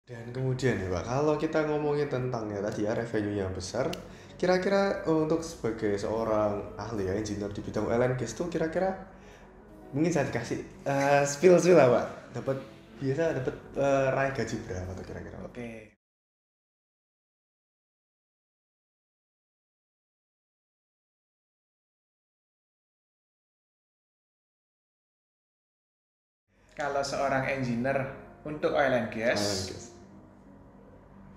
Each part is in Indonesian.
Dan kemudian ya Pak, kalau kita ngomongin tentang ya tadi ya revenue yang besar, kira-kira untuk sebagai seorang ahli ya engineer di bidang oil and gas tuh kira-kira mungkin saya dikasih spill lah Pak, dapat biasa dapat raih gaji berapa tuh kira-kira Pak? Oke, kalau seorang engineer untuk oil and gas, Oil and gas.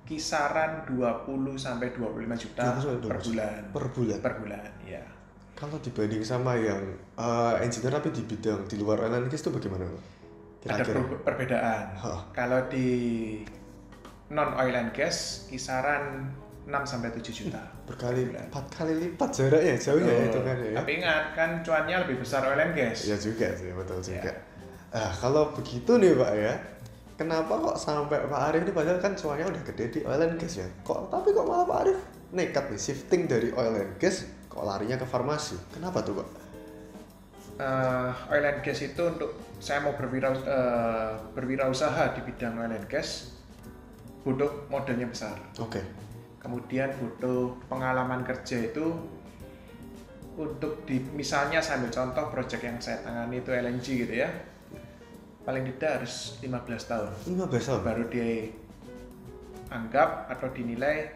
kisaran 20 sampai 25 juta 20 sampai per 25 juta bulan. per bulan. Per bulan, ya. Kalau dibanding sama yang engineer tapi di bidang di luar oil and gas tuh bagaimana Pak? Ada Kira-kira. perbedaan. Hah, Kalau di non oil and gas kisaran 6 sampai 7 juta per berkali bulan. 4 kali lipat jaraknya jauhnya ya itu kan ya. Tapi ingat kan cuannya lebih besar oil and gas. Iya juga sih, betul juga. Ya. Kalau begitu nih Pak ya, kenapa kok sampai Pak Arif ini padahal kan cuannya udah gede di oil and gas ya? Tapi kok malah Pak Arif nekat nih shifting dari oil and gas kok larinya ke farmasi? Kenapa tuh Pak? Oil and gas itu untuk saya mau berwirausaha di bidang oil and gas butuh modalnya besar. Oke. Kemudian butuh pengalaman kerja itu untuk misalnya saya ambil contoh project yang saya tangani itu LNG gitu ya. Paling tidak harus 15 tahun 15 tahun. baru dianggap atau dinilai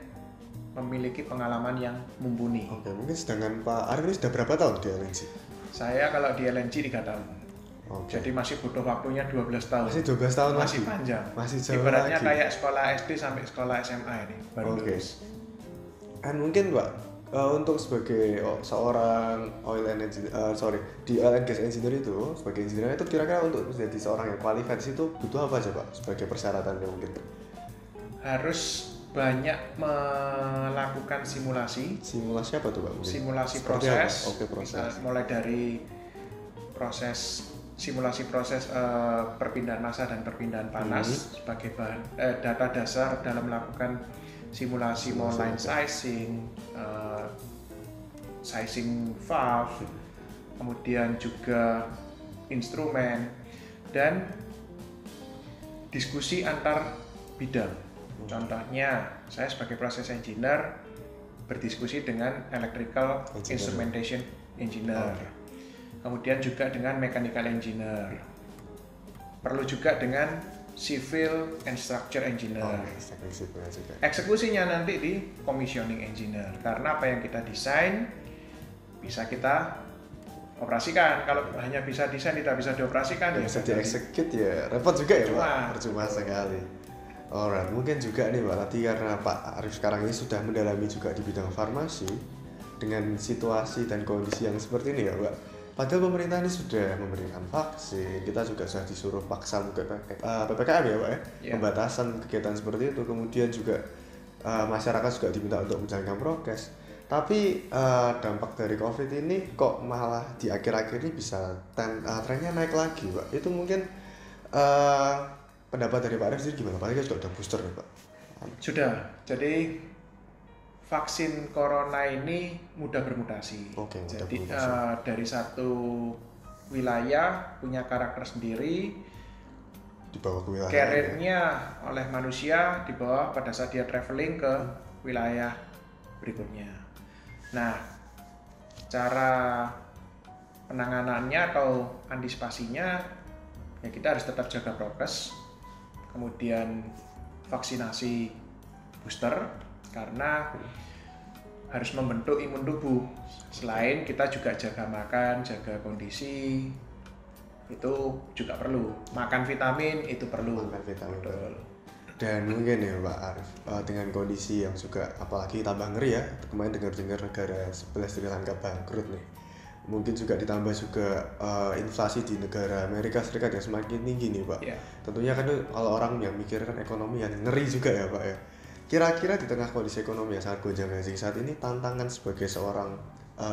memiliki pengalaman yang mumpuni. Oke, mungkin sedangkan Pak Arif ini sudah berapa tahun di LNG? Saya kalau di LNG 3 tahun. Oke. Jadi masih butuh waktunya 12 tahun. Masih 12 tahun Masih lagi. panjang. Masih jauh Ibaratnya lagi. kayak sekolah SD sampai sekolah SMA ini baru Oke. lulus. Dan mungkin Pak, untuk sebagai seorang di oil and gas engineer itu, sebagai engineer itu kira-kira untuk menjadi seorang yang qualified itu butuh apa aja Pak sebagai persyaratannya mungkin? Harus banyak melakukan simulasi, Simulasi apa tuh Pak? Mungkin? simulasi Seperti apa? proses, Oke, proses. mulai dari simulasi proses perpindahan massa dan perpindahan panas sebagai bahan data dasar dalam melakukan simulasi mau line sizing, sizing valve, kemudian juga instrumen dan diskusi antar bidang. Contohnya, saya sebagai proses engineer berdiskusi dengan electrical instrumentation engineer. Kemudian juga dengan mechanical engineer. Perlu juga dengan civil and structure engineer. Eksekusinya nanti di commissioning engineer. Karena apa yang kita desain bisa kita operasikan. Kalau hanya bisa desain tidak bisa dioperasikan bisa dieksekut ya repot juga ya Pak. Percuma sekali. Alright, mungkin juga nih Pak, tadi karena Pak Arif sekarang ini sudah mendalami juga di bidang farmasi dengan situasi dan kondisi yang seperti ini ya Pak. Padahal pemerintah ini sudah memberikan vaksin, kita juga sudah disuruh paksa PPKM ya Pak ya, pembatasan kegiatan seperti itu. Kemudian juga masyarakat juga diminta untuk menjalankan prokes. Tapi dampak dari COVID ini kok malah di akhir-akhir ini bisa trennya naik lagi Pak. Itu mungkin pendapat dari Pak Arif sendiri gimana? Paling sudah ada booster nih Pak. Sudah, jadi vaksin corona ini mudah bermutasi. Oke, mudah jadi bermutasi. dari satu wilayah punya karakter sendiri, Dibawa ke wilayah carrier-nya oleh manusia dibawa pada saat dia traveling ke wilayah berikutnya. Nah, cara penanganannya atau antisipasinya ya kita harus tetap jaga prokes, kemudian vaksinasi booster karena harus membentuk imun tubuh. Selain kita juga jaga makan, jaga kondisi, itu juga perlu. Makan vitamin itu perlu. Makan vitamin. Betul. Dan mungkin ya Pak Arif, dengan kondisi yang juga apalagi tambah ngeri ya, kemarin dengar-dengar negara sebelah Sri Lanka bangkrut nih. Mungkin juga ditambah juga inflasi di negara Amerika Serikat yang semakin tinggi nih Pak. Yeah. Tentunya kan kalau orang yang mikirkan ekonomi yang ngeri juga ya Pak ya. Kira-kira di tengah kondisi ekonomi yang sangat gonjang-ganjing saat ini, tantangan sebagai seorang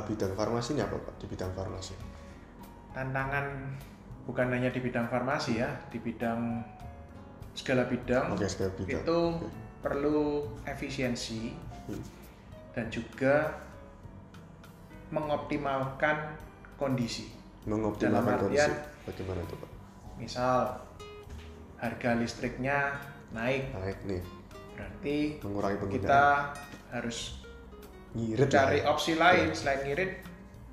bidang farmasi ini apa Pak di bidang farmasi? Tantangan bukan hanya di bidang farmasi ya, di bidang segala bidang. Oke, segala bidang. Itu perlu efisiensi dan juga mengoptimalkan kondisi. Mengoptimalkan Dalam artian, kondisi bagaimana itu Pak? misal harga listriknya naik nih. Berarti mengurangi penggunaan. Kita harus ngirit cari opsi lain selain ngirit.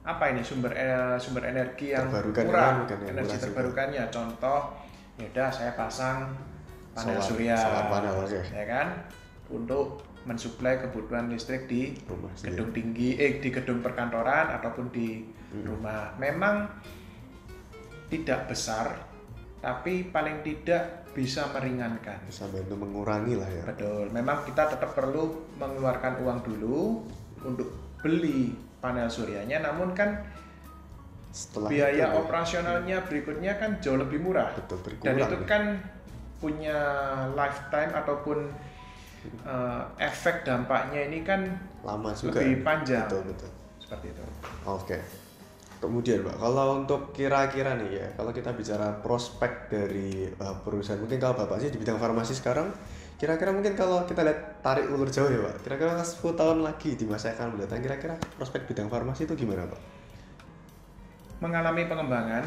Apa ini sumber energi yang murah, energi terbarukannya. Contoh, ya udah saya pasang panel surya, ya kan, untuk mensuplai kebutuhan listrik di gedung tinggi, di gedung perkantoran ataupun di rumah. Memang tidak besar, tapi paling tidak bisa meringankan. Bisa bantu mengurangi lah ya. Betul. Memang kita tetap perlu mengeluarkan uang dulu untuk beli panel suryanya, namun kan setelah biaya operasionalnya berikutnya kan jauh lebih murah. Betul, dan itu kan punya lifetime ataupun efek dampaknya ini kan lama juga, lebih panjang. Betul. Seperti itu. Oke. Kemudian Pak, kalau untuk kira-kira nih ya, kalau kita bicara prospek dari perusahaan, mungkin kalau Bapak sih di bidang farmasi sekarang, kira-kira mungkin kalau kita lihat tarik ulur jauh ya Pak, kira-kira 10 tahun lagi di masa yang akan mendatang, kira-kira prospek bidang farmasi itu gimana Pak? Mengalami pengembangan,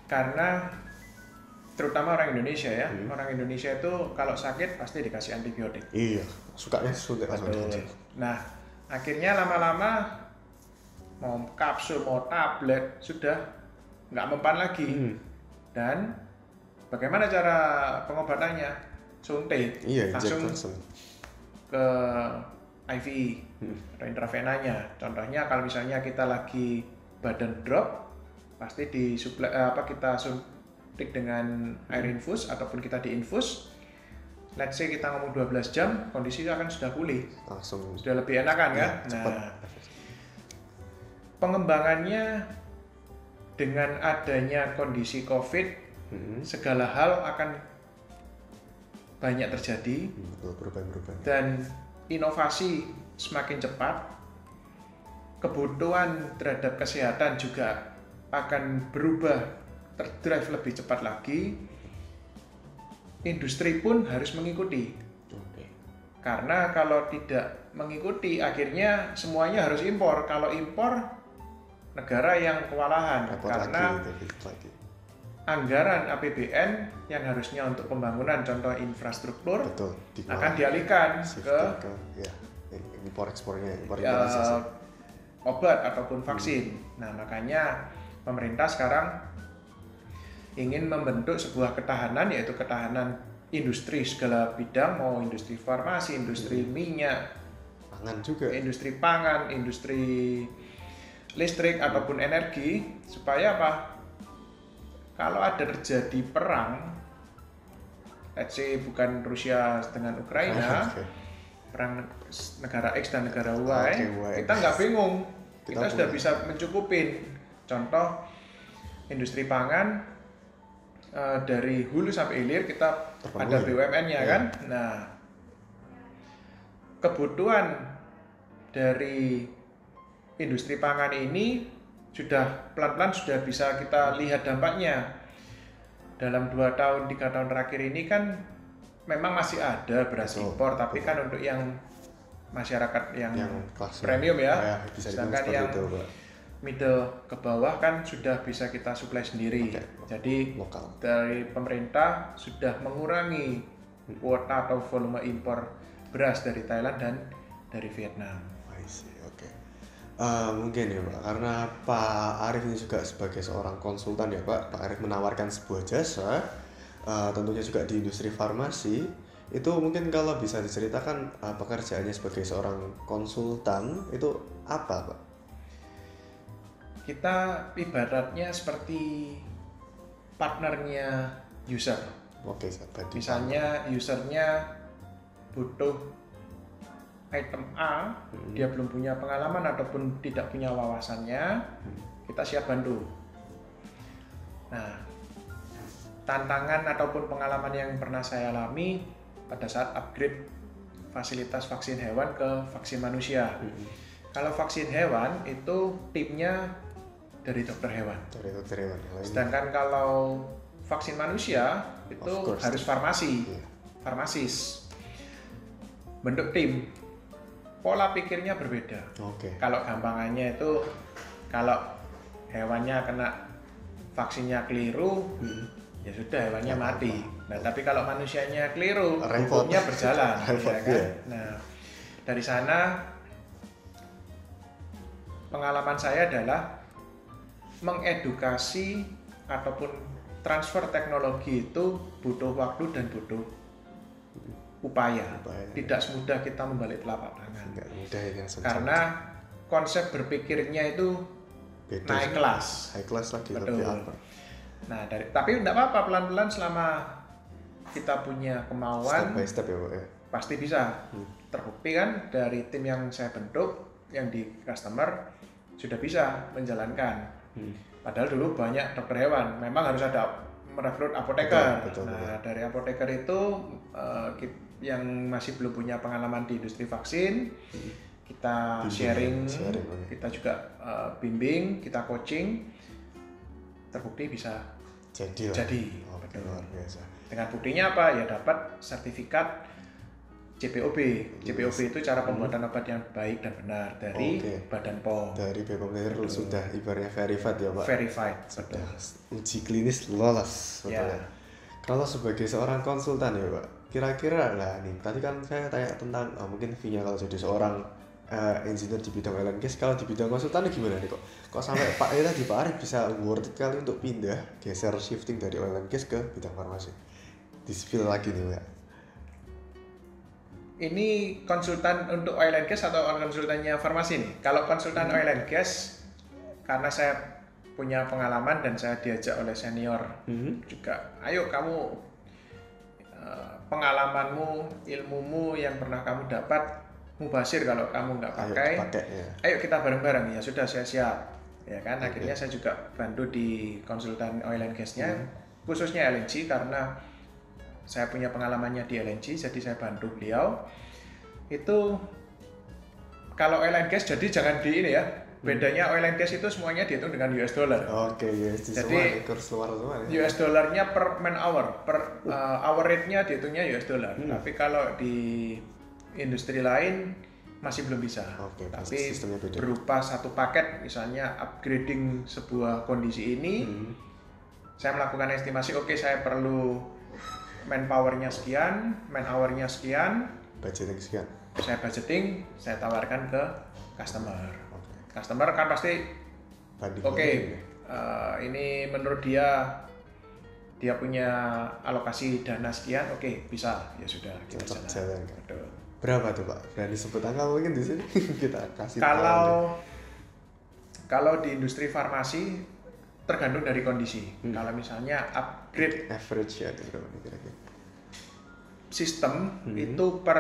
karena terutama orang Indonesia ya, orang Indonesia itu kalau sakit pasti dikasih antibiotik. Iya, sukanya suntik. Nah, akhirnya lama-lama mau kapsul, mau tablet, sudah nggak mempan lagi. Dan bagaimana cara pengobatannya? Suntik, langsung ke IV atau intravenanya. Contohnya kalau misalnya kita lagi badan drop, pasti kita suntik dengan air infus ataupun kita diinfus. Let's say kita ngomong 12 jam, kondisi akan sudah pulih, sudah lebih enakan kan? Nah, pengembangannya dengan adanya kondisi COVID, segala hal akan banyak terjadi, dan inovasi semakin cepat, kebutuhan terhadap kesehatan juga akan berubah, terdrive lebih cepat lagi. Industri pun harus mengikuti. Karena kalau tidak mengikuti, akhirnya semuanya harus impor. Kalau impor, negara yang kewalahan karena anggaran APBN yang harusnya untuk pembangunan contoh infrastruktur akan dialihkan ke impor-ekspornya, obat ataupun vaksin. Nah, makanya pemerintah sekarang ingin membentuk sebuah ketahanan, yaitu ketahanan industri segala bidang, mau industri farmasi, industri minyak, pangan juga, industri pangan, industri listrik ataupun energi, supaya apa? Kalau ada terjadi perang, let's say bukan Rusia dengan Ukraina, perang negara X dan negara Y, kita nggak bingung, kita sudah bisa mencukupin. Contoh industri pangan, dari hulu sampai hilir kita ada BUMN-nya kan. Nah, kebutuhan dari industri pangan ini sudah pelan-pelan sudah bisa kita lihat dampaknya. Dalam 2 tahun 3 tahun terakhir ini kan memang masih ada beras impor, tapi kan untuk yang masyarakat yang premium ya, sedangkan yang middle ke bawah kan sudah bisa kita suplai sendiri. Jadi dari pemerintah sudah mengurangi kuota atau volume impor beras dari Thailand dan dari Vietnam. Mungkin ya Pak, karena Pak Arif ini juga sebagai seorang konsultan ya Pak Arif menawarkan sebuah jasa, tentunya juga di industri farmasi. Itu mungkin kalau bisa diceritakan pekerjaannya sebagai seorang konsultan itu apa Pak? Kita ibaratnya seperti partnernya user. Misalnya usernya butuh item A, dia belum punya pengalaman ataupun tidak punya wawasannya, kita siap bantu. Nah, tantangan ataupun pengalaman yang pernah saya alami pada saat upgrade fasilitas vaksin hewan ke vaksin manusia. Kalau vaksin hewan itu timnya dari dokter hewan. Sedangkan kalau vaksin manusia itu harus farmasis. Bentuk tim. Pola pikirnya berbeda. Kalau gampangannya itu, kalau hewannya kena vaksinnya keliru, ya sudah hewannya Nggak mati. apa-apa. Nah, tapi kalau manusianya keliru, Repot. hukumnya berjalan, Repot, ya kan? iya. Nah, dari sana pengalaman saya adalah mengedukasi ataupun transfer teknologi itu butuh waktu dan butuh upaya. Tidak semudah kita membalik telapak tangan. Nggak mudah ini langsung. Karena konsep berpikirnya itu Beda naik sih. kelas. High class lagi Betul. lebih apa? Nah, tapi tidak apa-apa, pelan-pelan selama kita punya Step kemauan by step ya Pak ya. pasti bisa. Terbukti kan dari tim yang saya bentuk, yang di customer sudah bisa menjalankan. Padahal dulu banyak dokter hewan, memang harus ada merekrut apoteker. Betul. Dari apoteker itu yang masih belum punya pengalaman di industri vaksin, kita sharing, oke. kita juga bimbing, kita coaching, terbukti bisa Jadi. Oke, luar biasa. dengan buktinya apa? Ya dapat sertifikat CPOB. CPOB itu cara pembuatan obat yang baik dan benar dari Badan POM. Dari BPOM sudah ibaratnya verified ya Pak. Verified. Sudah uji klinis lolos. Betul ya. Kalau sebagai seorang konsultan ya Pak, kira-kira lah nih, tadi kan saya tanya tentang mungkin fee-nya kalau jadi seorang engineer di bidang oil and gas, kalau di bidang konsultan gimana nih kok sampai Pak tadi Pak Arif bisa worth it kali untuk pindah, geser shifting dari oil and gas ke bidang farmasi, di spill lagi nih Pak. Ini konsultan untuk oil and gas atau konsultannya farmasi nih? Kalau konsultan oil and gas, karena saya punya pengalaman dan saya diajak oleh senior juga, ayo kamu pengalamanmu, ilmumu yang pernah kamu dapat, mubasir kalau kamu nggak pakai, ayo kita bareng-bareng. Ya sudah, saya siap, ya kan. Akhirnya saya juga bantu di konsultan oil and gasnya, khususnya LNG, karena saya punya pengalamannya di LNG, jadi saya bantu beliau. Itu kalau oil and gas, jadi jangan di ini ya, bedanya oil and gas itu semuanya dihitung dengan US dollar. Oke, USD jadi semua, kurs luar semua ya? US dollarnya per man hour, per hour rate-nya dihitungnya US dollar. Tapi kalau di industri lain masih belum bisa. Tapi berupa satu paket, misalnya upgrading sebuah kondisi ini, saya melakukan estimasi, oke, saya perlu manpower-nya sekian, man hour-nya sekian, budgeting sekian. Saya budgeting, saya tawarkan ke customer. Customer kan pasti ini menurut dia punya alokasi dana sekian, oke, bisa, ya sudah, kita jalan. Betul. Berapa tuh Pak? Berani sebut angka mungkin di sini kita kasih. Kalau di industri farmasi tergantung dari kondisi. Kalau misalnya upgrade average ya berapa nih kira-kira? Sistem itu per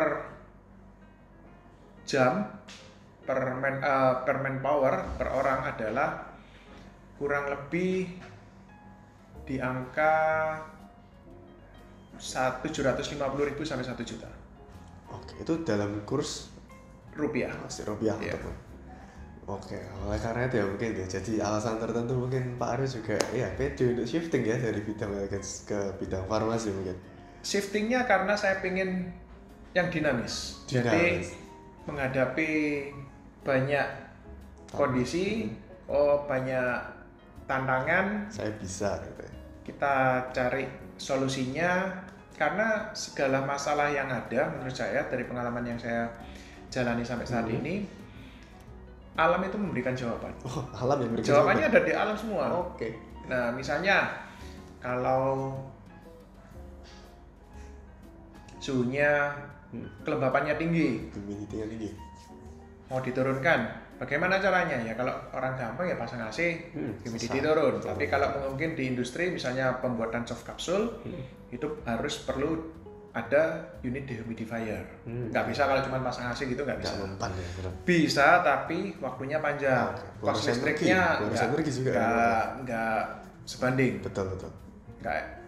jam, per manpower, per orang adalah kurang lebih di angka 750.000 sampai 1 juta. Oke, itu dalam kurs rupiah. Masih rupiah teman. Oke, oleh karena itu ya mungkin ya, jadi alasan tertentu mungkin Pak Arif juga ya pede untuk shifting ya dari bidang elektrik ke bidang farmasi mungkin. Shiftingnya karena saya pengen yang dinamis. Jadi menghadapi banyak kondisi, banyak tantangan, saya bisa gitu ya. Kita cari solusinya, karena segala masalah yang ada menurut saya dari pengalaman yang saya jalani sampai saat ini, alam itu memberikan jawaban. Alam yang memberikan jawabannya ada di alam semua. Oke. Nah, misalnya kalau suhunya kelembapannya tinggi, humidity-nya tinggi, mau diturunkan, bagaimana caranya? Ya kalau orang gampang ya pasang AC, humidity turun. Tapi kalau mungkin di industri misalnya pembuatan soft capsule, itu harus perlu ada unit dehumidifier. Nggak bisa kalau cuma pasang AC gitu, nggak bisa. Bisa, tapi waktunya panjang. Cost listriknya nggak sebanding. Betul. Nggak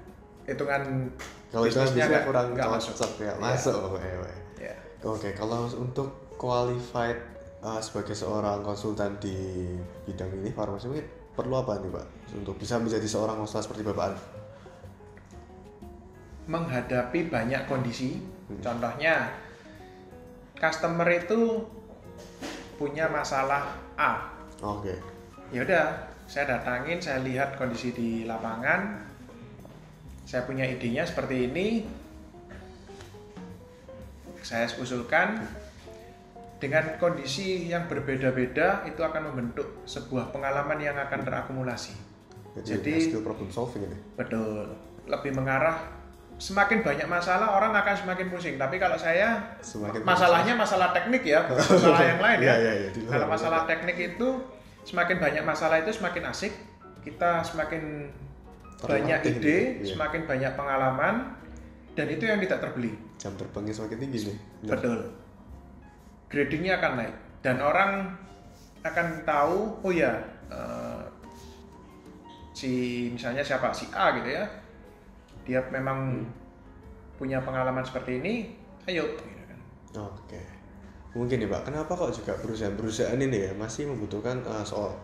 hitungan kalau itu bisa kurang nggak masuk. Masuk. Oke, kalau untuk qualified sebagai seorang konsultan di bidang ini farmasi mungkin perlu apa nih Pak untuk bisa menjadi seorang konsultan seperti Bapak Arif? Menghadapi banyak kondisi. Contohnya customer itu punya masalah A. Oke. Ya udah, saya datangin, saya lihat kondisi di lapangan, saya punya idenya seperti ini, saya usulkan dengan kondisi yang berbeda-beda itu akan membentuk sebuah pengalaman yang akan terakumulasi. Jadi skill problem solving ini. Betul, lebih mengarah semakin banyak masalah orang akan semakin pusing. Tapi kalau saya masalahnya masalah teknik ya, bukan masalah yang lain ya. Kalau masalah teknik itu semakin banyak masalah itu semakin asik, kita semakin banyak ide, semakin banyak pengalaman, dan itu yang tidak terbeli. Jam terbangnya semakin tinggi nih. Betul. Gradingnya akan naik dan orang akan tahu, oh ya, misalnya siapa si A gitu ya, dia memang punya pengalaman seperti ini, ayo. Gitu kan. Oke. Mungkin nih Pak, kenapa kok juga perusahaan-perusahaan ini ya masih membutuhkan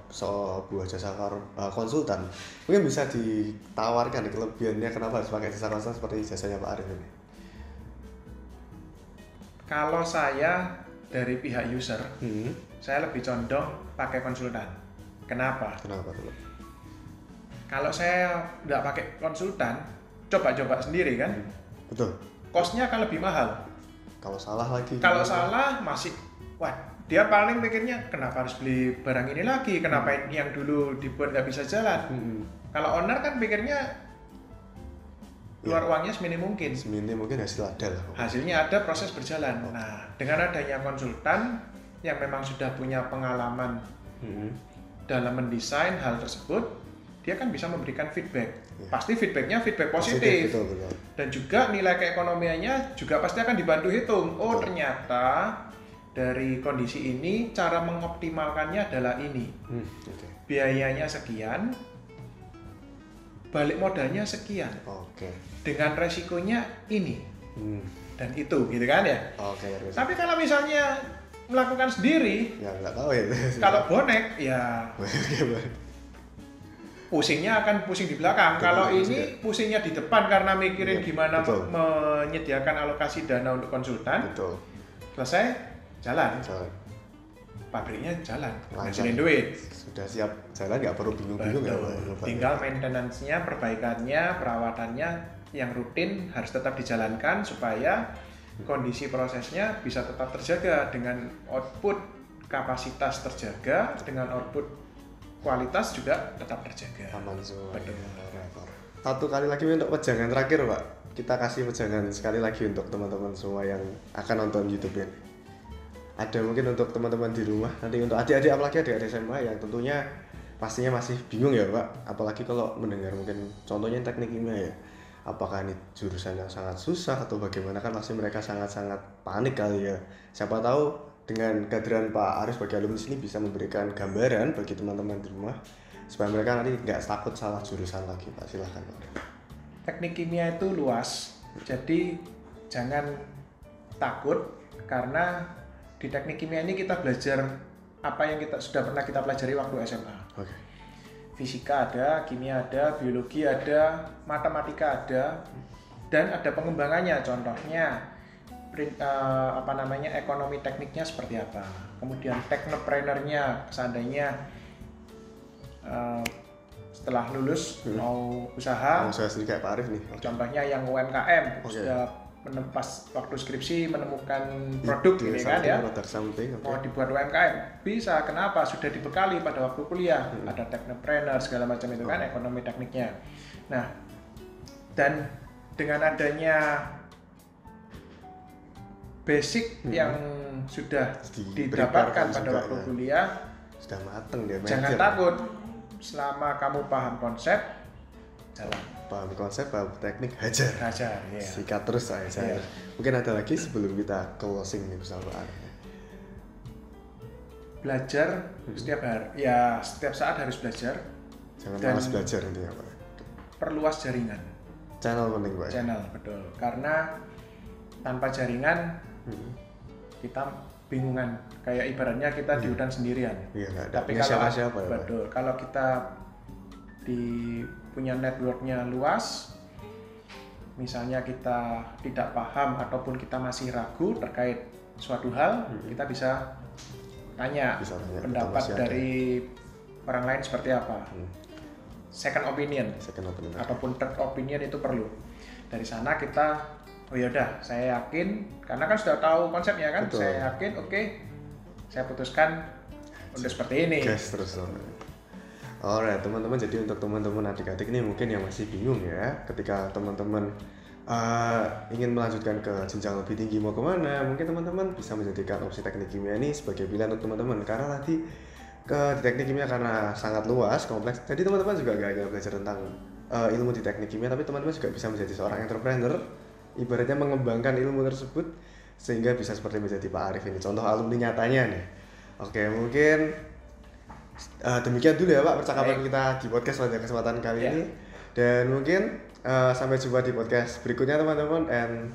sebuah jasa konsultan? Mungkin bisa ditawarkan kelebihannya kenapa harus pakai jasa konsultan seperti jasanya Pak Arif ini? Kalau saya dari pihak user, saya lebih condong pakai konsultan. Kenapa? Kenapa tuh? Kalau saya nggak pakai konsultan, coba-coba sendiri kan? Betul. Cost-nya akan lebih mahal. Kalau salah lagi. Kalau salah masih, wah dia paling mikirnya kenapa harus beli barang ini lagi? Kenapa yang dulu dibuat nggak bisa jalan? Kalau owner kan pikirnya keluar uangnya seminim mungkin. Seminim mungkin hasil ada lah. Hasilnya ada, proses berjalan. Nah, dengan adanya konsultan yang memang sudah punya pengalaman dalam mendesain hal tersebut, dia kan bisa memberikan feedback. Pasti feedbacknya feedback positif. Betul. Dan juga nilai keekonomiannya juga pasti akan dibantu hitung. Oh, ternyata dari kondisi ini cara mengoptimalkannya adalah ini. Biayanya sekian, balik modalnya sekian. Dengan resikonya ini dan itu, gitu kan ya. Tapi kalau misalnya melakukan sendiri, ya nggak tahu ya. Kalau bonek, ya pusingnya akan pusing di belakang. Kalau ini pusingnya di depan karena mikirin gimana menyediakan alokasi dana untuk konsultan. Selesai, jalan. Pabriknya jalan, ngasilin duit. Sudah siap jalan, nggak perlu bingung-bingung ya. Tinggal maintenance-nya, perbaikannya, perawatannya yang rutin harus tetap dijalankan supaya kondisi prosesnya bisa tetap terjaga dengan output kapasitas terjaga, dengan output kualitas juga tetap terjaga. Aman semua. Betul. Satu kali lagi untuk wejangan terakhir Pak, kita kasih wejangan sekali lagi untuk teman-teman semua yang akan nonton YouTube ini. Ada mungkin untuk teman-teman di rumah, nanti untuk adik-adik apalagi adik-adik SMA yang tentunya pastinya masih bingung ya Pak, apalagi kalau mendengar mungkin contohnya teknik kimia ya, apakah ini jurusan yang sangat susah atau bagaimana, kan pasti mereka sangat-sangat panik kali ya. Siapa tahu dengan kehadiran Pak Arif sebagai alumni sini bisa memberikan gambaran bagi teman-teman di rumah supaya mereka nanti nggak takut salah jurusan lagi Pak. Silahkan Pak. Teknik kimia itu luas, jadi jangan takut karena di teknik kimia ini kita belajar apa yang sudah pernah kita pelajari waktu SMA. Fisika ada, kimia ada, biologi ada, matematika ada, dan ada pengembangannya. Contohnya ekonomi tekniknya seperti apa, kemudian teknopreneurnya seandainya setelah lulus mau usaha sendiri kayak Pak Arif nih. Contohnya yang UMKM sudah pas waktu skripsi menemukan produk ini kan ya, mau dibuat UMKM bisa. Kenapa? Sudah dibekali pada waktu kuliah, ada teknopreneur segala macam itu kan, ekonomi tekniknya. Nah, dan dengan adanya basic yang sudah didapatkan pada waktu kuliah, sudah mateng dia. Jangan takut, selama kamu paham konsep, jalan. Paham konsep, paham teknik, hajar. Ya. Sikat terus aja. Ya. Mungkin ada lagi sebelum kita closing nih bersama Arif. Belajar setiap hari, ya setiap saat harus belajar. Jangan malas belajar intinya Pak. Perluas jaringan. Channel penting Pak. Channel, betul. Karena tanpa jaringan kita bingungan, kayak ibaratnya kita di hutan sendirian. Tapi kalau siapa, betul, kalau kita punya networknya luas, misalnya kita tidak paham ataupun kita masih ragu terkait suatu hal, kita bisa tanya pendapat dari orang lain seperti apa. second opinion ataupun third opinion itu perlu. Dari sana kita oh yaudah saya yakin karena kan sudah tahu konsepnya kan. Betul. Saya yakin oke, saya putuskan untuk seperti ini. Gas terus. Alright teman-teman, jadi untuk teman-teman adik-adik ini mungkin yang masih bingung ya ketika teman-teman ingin melanjutkan ke jenjang lebih tinggi mau kemana, mungkin teman-teman bisa menjadikan opsi teknik kimia ini sebagai pilihan untuk teman-teman karena nanti di teknik kimia karena sangat luas, kompleks, jadi teman-teman juga gak hanya belajar tentang ilmu di teknik kimia, tapi teman-teman juga bisa menjadi seorang entrepreneur, ibaratnya mengembangkan ilmu tersebut sehingga bisa seperti menjadi Pak Arif ini, contoh alumni nyatanya nih. Oke, mungkin demikian dulu ya Pak percakapan kita di podcast pada kesempatan kali ini, dan mungkin sampai jumpa di podcast berikutnya teman-teman, and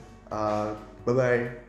bye-bye.